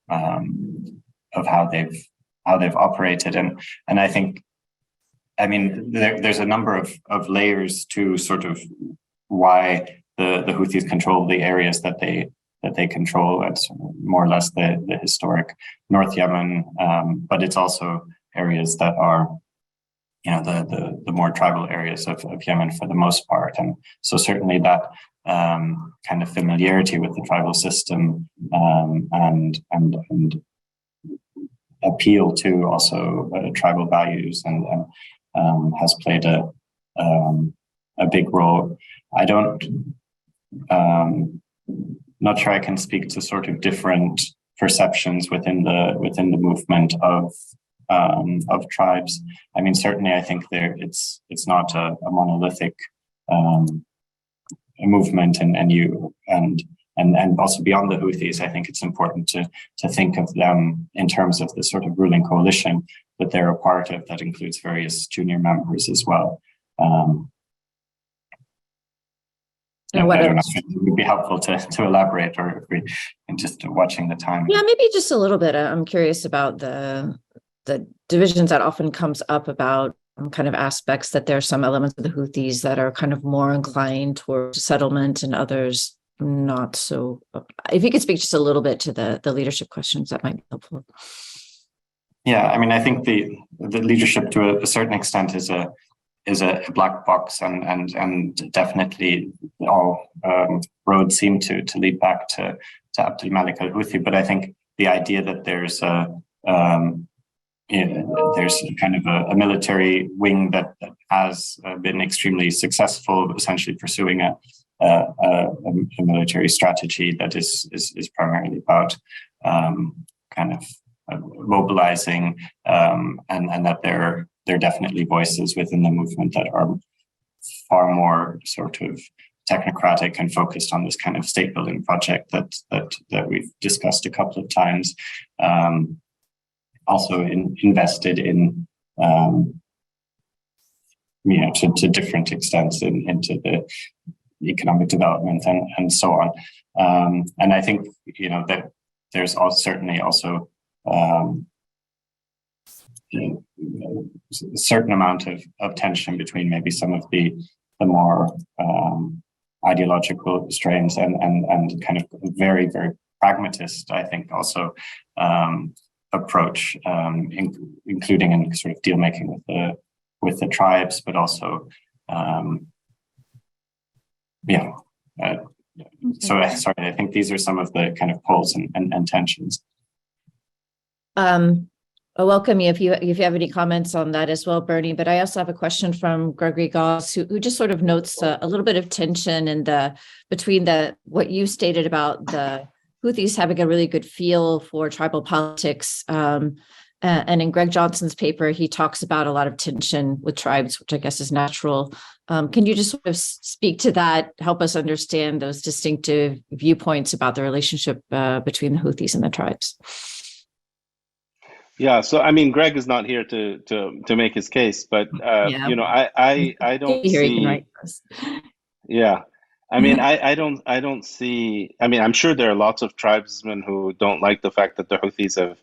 how they've operated, and I think, I mean, there's a number of layers to sort of why the Houthis control the areas that they control. It's more or less the historic North Yemen, but it's also areas that are, the more tribal areas of Yemen for the most part. And so certainly that kind of familiarity with the tribal system and appeal to also tribal values and has played a big role. I not sure I can speak to sort of different perceptions within the movement of tribes. I mean, certainly I think it's not a monolithic movement, and also beyond the Houthis, I think it's important to think of them in terms of the sort of ruling coalition that they're a part of, that includes various junior members as well. I don't know if it would be helpful to elaborate, or if we just watching the time. Yeah, maybe just a little bit. I'm curious about the divisions that often comes up about kind of aspects, that there are some elements of the Houthis that are kind of more inclined towards settlement and others not so. If you could speak just a little bit to the leadership questions, that might be helpful. Yeah, I mean, I think the leadership to a certain extent is a black box, and definitely all roads seem to lead back to Abdul Malik al-Houthi. But I think the idea that there's there's kind of a military wing that has been extremely successful, essentially pursuing a a military strategy that is primarily about kind of mobilizing, and that there are definitely voices within the movement that are far more sort of technocratic and focused on this kind of state building project that we've discussed a couple of times. Also invested in to different extents into the economic development and so on. And I think that there's certainly also a certain amount of tension between maybe some of the more ideological strains and kind of very, very pragmatist, I think, also approach, including in sort of deal making with the tribes, but also so sorry, I think these are some of the kind of poles and tensions. I welcome you if you have any comments on that as well, Bernie. But I also have a question from Gregory Goss, who just sort of notes a little bit of tension between what you stated about the Houthis having a really good feel for tribal politics. And in Greg Johnson's paper, he talks about a lot of tension with tribes, which I guess is natural. Can you just sort of speak to that, help us understand those distinctive viewpoints about the relationship between the Houthis and the tribes? Yeah, so I mean, Greg is not here to make his case, but I don't see. Yeah, I mean, I don't see. I mean, I'm sure there are lots of tribesmen who don't like the fact that the Houthis have,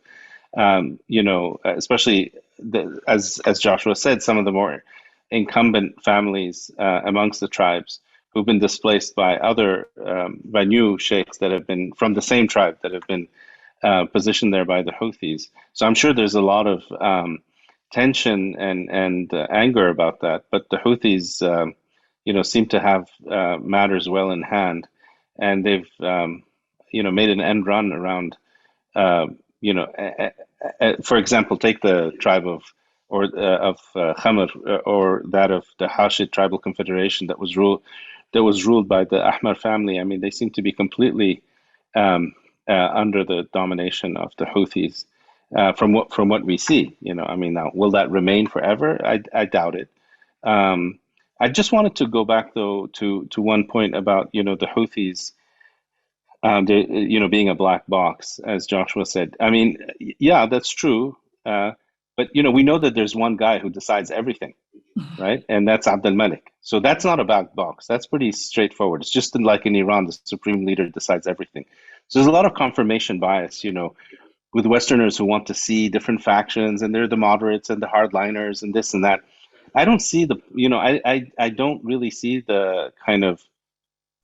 especially as Joshua said, some of the more incumbent families amongst the tribes who've been displaced by by new sheikhs that have been from the same tribe that have been positioned there by the Houthis. So I'm sure there's a lot of tension and anger about that. But the Houthis, seem to have matters well in hand, and they've, made an end run around, for example, take the tribe of Khamr, or that of the Hashid Tribal Confederation that was ruled by the Ahmar family. I mean, they seem to be completely under the domination of the Houthis, from what we see. I mean, now will that remain forever? I doubt it. I just wanted to go back though to one point about the Houthis, being a black box, as Joshua said. I mean, yeah, that's true. But we know that there's one guy who decides everything, right? And that's Abdel Malik. So that's not a black box. That's pretty straightforward. It's just like in Iran, the supreme leader decides everything. So there's a lot of confirmation bias, with Westerners who want to see different factions, and they're the moderates and the hardliners and this and that. I don't see I don't really see the kind of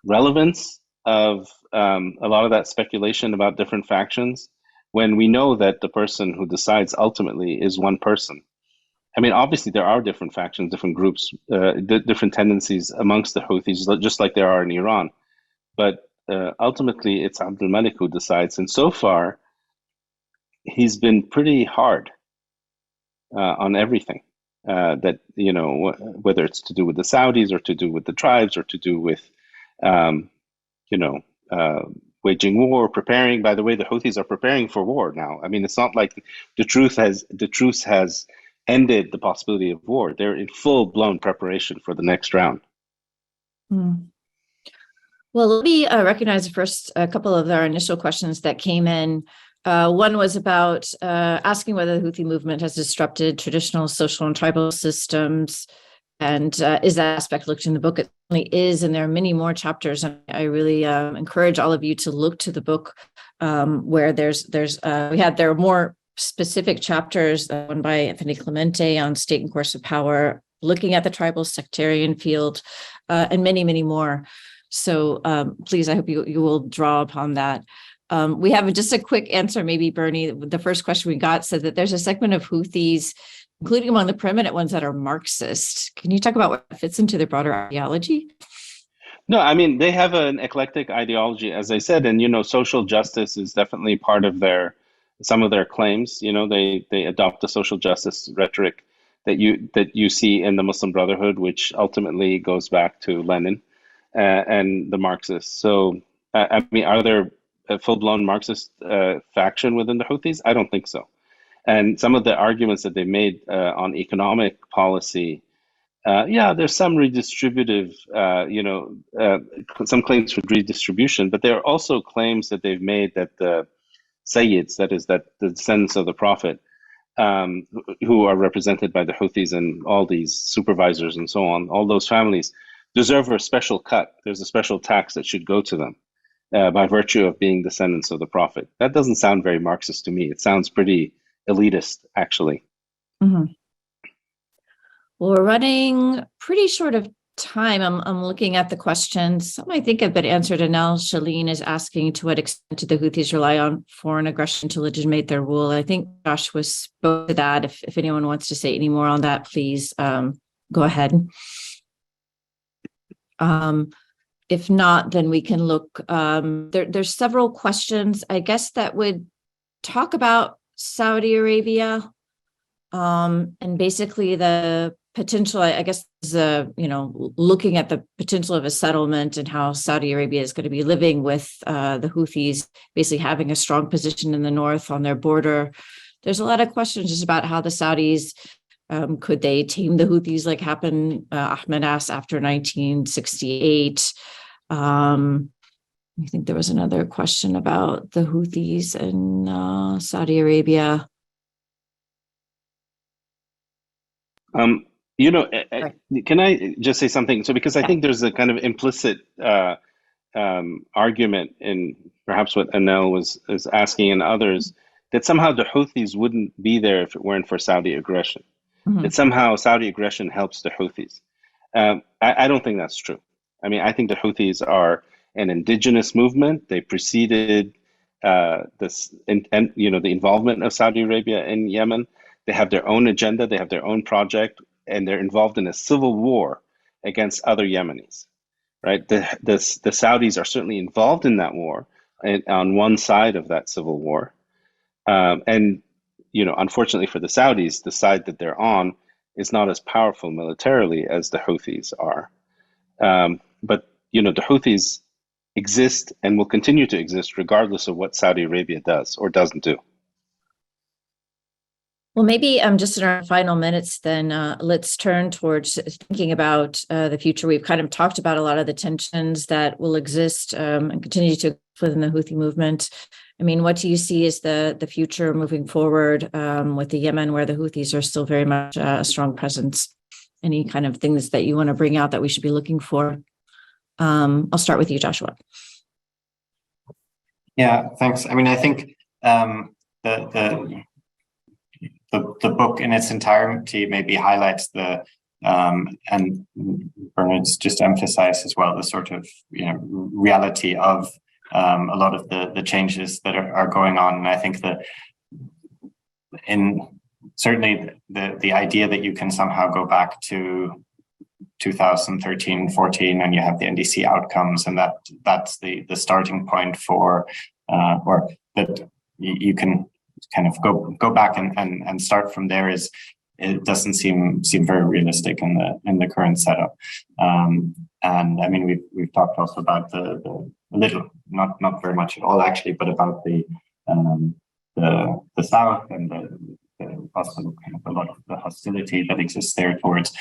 relevance of a lot of that speculation about different factions when we know that the person who decides ultimately is one person. I mean, obviously there are different factions, different groups, different tendencies amongst the Houthis, just like there are in Iran. But ultimately, it's Abdul Malik who decides. And so far, he's been pretty hard on everything. That, whether it's to do with the Saudis or to do with the tribes or to do with, waging war, preparing. By the way, the Houthis are preparing for war now. I mean, it's not like the truce has ended the possibility of war. They're in full-blown preparation for the next round. Well, let me recognize first a couple of our initial questions that came in. One was about asking whether the Houthi movement has disrupted traditional social and tribal systems, and is that aspect looked in the book? It certainly is, and there are many more chapters. And I really encourage all of you to look to the book where there are more specific chapters. One by Anthony Clemente on state and course of power, looking at the tribal sectarian field, and many, many more. So please, I hope you will draw upon that. We have just a quick answer, maybe, Bernie. The first question we got said that there's a segment of Houthis, including among the preeminent ones, that are Marxist. Can you talk about what fits into their broader ideology? No, I mean, they have an eclectic ideology, as I said, and, social justice is definitely part of some of their claims. They adopt the social justice rhetoric that you see in the Muslim Brotherhood, which ultimately goes back to Lenin. and the Marxists. So, I mean, are there a full-blown Marxist faction within the Houthis? I don't think so. And some of the arguments that they made on economic policy, yeah, there's some redistributive, some claims for redistribution, but there are also claims that they've made that the Sayyids, that is, that the descendants of the Prophet, who are represented by the Houthis and all these supervisors and so on, all those families deserve a special cut. There's a special tax that should go to them by virtue of being descendants of the Prophet. That doesn't sound very Marxist to me. It sounds pretty elitist, actually. Mm-hmm. Well, we're running pretty short of time. I'm looking at the questions. Some I think have been answered, and now Shalene is asking, to what extent do the Houthis rely on foreign aggression to legitimate their rule? I think Joshua spoke to that. If anyone wants to say any more on that, please go ahead. If not, then we can look. There's several questions, I guess, that would talk about Saudi Arabia and basically the potential, I guess, is looking at the potential of a settlement and how Saudi Arabia is going to be living with the Houthis, basically having a strong position in the north on their border. There's a lot of questions just about how the Saudis, could they tame the Houthis like happened, Ahmed asked, after 1968. I think there was another question about the Houthis in Saudi Arabia. Can I just say something? So, because I think there's a kind of implicit argument in perhaps what Anel is asking and others, that somehow the Houthis wouldn't be there if it weren't for Saudi aggression. Mm-hmm. That somehow Saudi aggression helps the Houthis. I don't think that's true. I mean, I think the Houthis are an indigenous movement. They preceded the involvement of Saudi Arabia in Yemen. They have their own agenda. They have their own project, and they're involved in a civil war against other Yemenis, right? The Saudis are certainly involved in that war, and on one side of that civil war. And unfortunately for the Saudis, the side that they're on is not as powerful militarily as the Houthis are. But the Houthis exist and will continue to exist regardless of what Saudi Arabia does or doesn't do. Well, maybe just in our final minutes, then let's turn towards thinking about the future. We've kind of talked about a lot of the tensions that will exist and continue to exist within the Houthi movement. I mean, what do you see as the future moving forward with the Yemen, where the Houthis are still very much a strong presence? Any kind of things that you want to bring out that we should be looking for? I'll start with you, Joshua. Yeah, thanks. I mean, I think the book in its entirety maybe highlights and Bernard's just emphasized as well the sort of reality of a lot of the changes that are going on. And I think that certainly the idea that you can somehow go back to 2013, 14, and you have the NDC outcomes, and that's the starting point for or that you can kind of go back and start from there. It doesn't seem very realistic in the current setup. And I mean, we've talked also about the little, not very much at all actually, but about the south and also kind of a lot of the hostility that exists there towards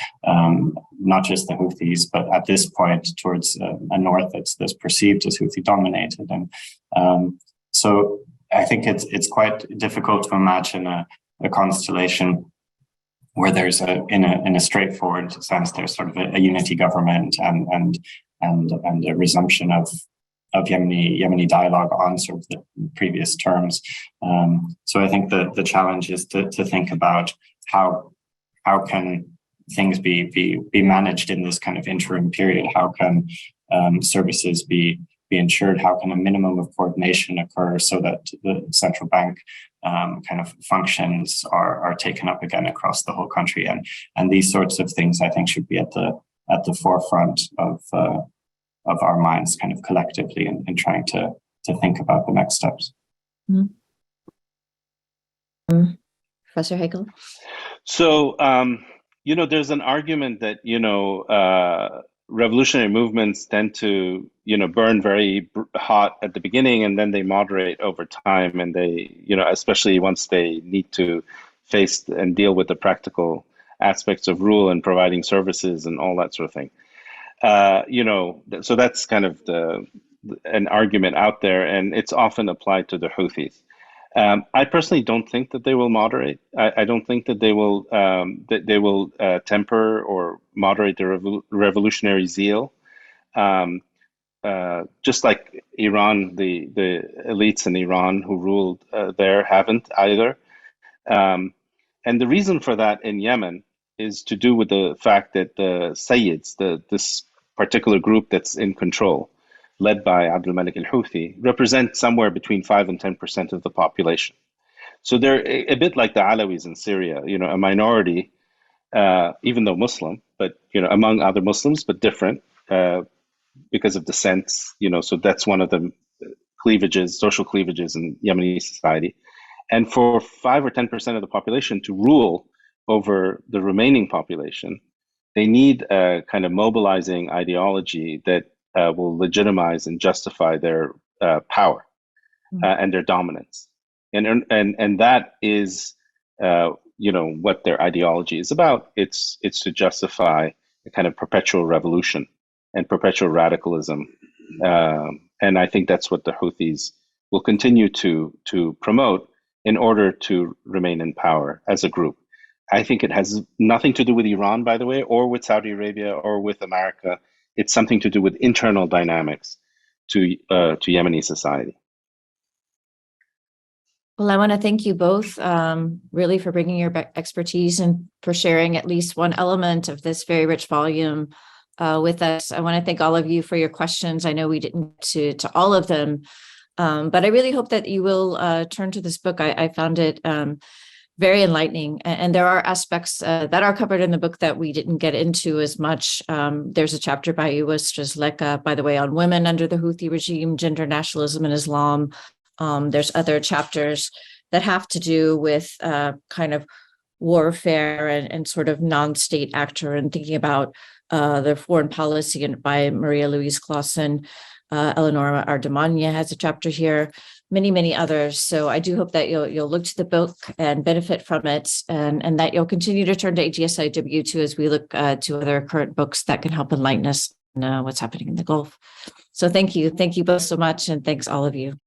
not just the Houthis, but at this point towards a north that's perceived as Houthi dominated. And so I think it's quite difficult to imagine a constellation where there's in a straightforward sense there's sort of a unity government and a resumption of Yemeni dialogue on sort of the previous terms. So I think the challenge is to think about how can things be managed in this kind of interim period. How can services be ensured? How can a minimum of coordination occur so that the central bank kind of functions are taken up again across the whole country? And these sorts of things, I think, should be at the forefront of our minds, kind of collectively, in trying to think about the next steps. Mm-hmm. Professor Haykel? So, there's an argument that, revolutionary movements tend to, burn very hot at the beginning, and then they moderate over time, and they, especially once they need to face and deal with the practical aspects of rule and providing services and all that sort of thing. So that's kind of an argument out there, and it's often applied to the Houthis. I personally don't think that they will moderate. I don't think that they will temper or moderate the revolutionary zeal. Just like Iran, the elites in Iran who ruled there haven't either. And the reason for that in Yemen is to do with the fact that the Sayyids, this particular group that's in control, led by Abdul Malik al-Houthi, represent somewhere between 5 and 10% of the population. So they're a bit like the Alawis in Syria, a minority, even though Muslim, but among other Muslims, but different because of descent. So that's one of the social cleavages in Yemeni society. And for 5 or 10% of the population to rule over the remaining population, they need a kind of mobilizing ideology that will legitimize and justify their power and their dominance. And that is, what their ideology is about. It's to justify a kind of perpetual revolution and perpetual radicalism. And I think that's what the Houthis will continue to promote in order to remain in power as a group. I think it has nothing to do with Iran, by the way, or with Saudi Arabia or with America. It's something to do with internal dynamics to Yemeni society. Well, I want to thank you both really for bringing your expertise and for sharing at least one element of this very rich volume with us. I want to thank all of you for your questions. I know we didn't get to all of them, but I really hope that you will turn to this book. I found it very enlightening. And there are aspects that are covered in the book that we didn't get into as much. There's a chapter by Uwais Jazleka, by the way, on women under the Houthi regime, gender nationalism in Islam. There's other chapters that have to do with kind of warfare and sort of non-state actor and thinking about their foreign policy, and by Maria Louise Clausen. Eleonora Ardemania has a chapter here, many others. So I do hope that you'll look to the book and benefit from it, and that you'll continue to turn to AGSIW too as we look to other current books that can help enlighten us on what's happening in the Gulf. So thank you both so much, and thanks all of you.